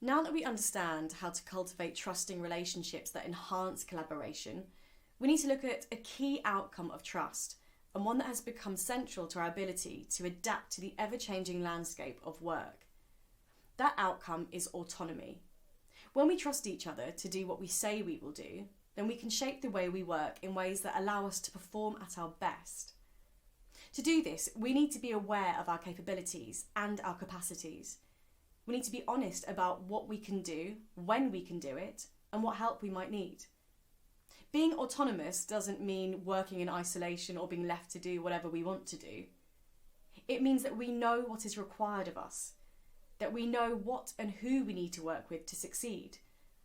Now that we understand how to cultivate trusting relationships that enhance collaboration, we need to look at a key outcome of trust, and one that has become central to our ability to adapt to the ever-changing landscape of work. That outcome is autonomy. When we trust each other to do what we say we will do, then we can shape the way we work in ways that allow us to perform at our best. To do this, we need to be aware of our capabilities and our capacities. We need to be honest about what we can do, when we can do it, and what help we might need. Being autonomous doesn't mean working in isolation or being left to do whatever we want to do. It means that we know what is required of us, that we know what and who we need to work with to succeed,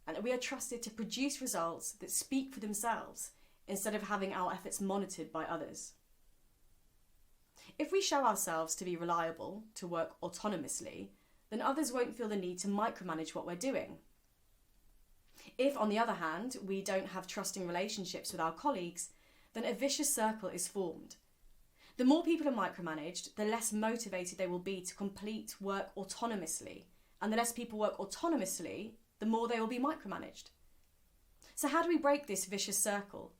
and that we are trusted to produce results that speak for themselves instead of having our efforts monitored by others. If we show ourselves to be reliable, to work autonomously, then others won't feel the need to micromanage what we're doing. If, on the other hand, we don't have trusting relationships with our colleagues, then a vicious circle is formed. The more people are micromanaged, the less motivated they will be to complete work autonomously, and the less people work autonomously, the more they will be micromanaged. So how do we break this vicious circle?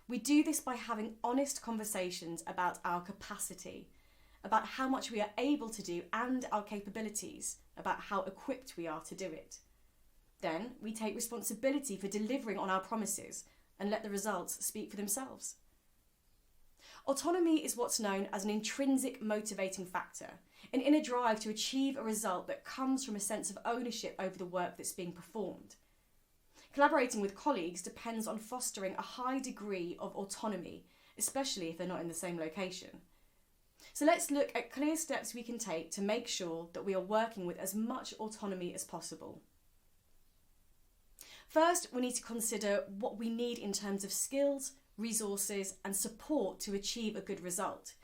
We do this by having honest conversations about our capacity, about how much we are able to do and our capabilities, about how equipped we are to do it. Then we take responsibility for delivering on our promises and let the results speak for themselves. Autonomy is what's known as an intrinsic motivating factor, an inner drive to achieve a result that comes from a sense of ownership over the work that's being performed. Collaborating with colleagues depends on fostering a high degree of autonomy, especially if they're not in the same location. So let's look at clear steps we can take to make sure that we are working with as much autonomy as possible. First, we need to consider what we need in terms of skills, resources, and support to achieve a good result.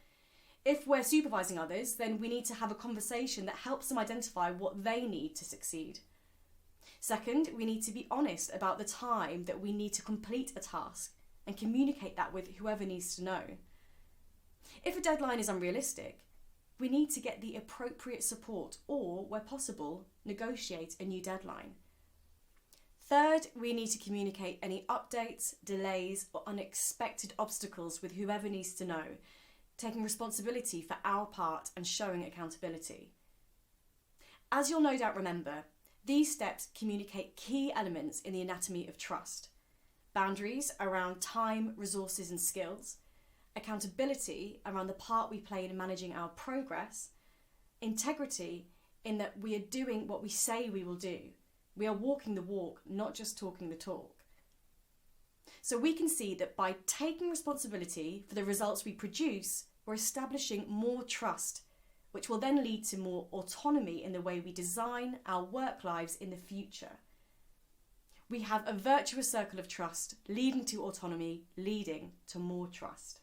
If we're supervising others, then we need to have a conversation that helps them identify what they need to succeed. Second, we need to be honest about the time that we need to complete a task and communicate that with whoever needs to know. If a deadline is unrealistic, we need to get the appropriate support or, where possible, negotiate a new deadline. Third, we need to communicate any updates, delays, or unexpected obstacles with whoever needs to know, taking responsibility for our part and showing accountability. As you'll no doubt remember, these steps communicate key elements in the anatomy of trust: boundaries around time, resources, and skills, accountability around the part we play in managing our progress, integrity in that we are doing what we say we will do. We are walking the walk, not just talking the talk. So we can see that by taking responsibility for the results we produce, we're establishing more trust, which will then lead to more autonomy in the way we design our work lives in the future. We have a virtuous circle of trust leading to autonomy, leading to more trust.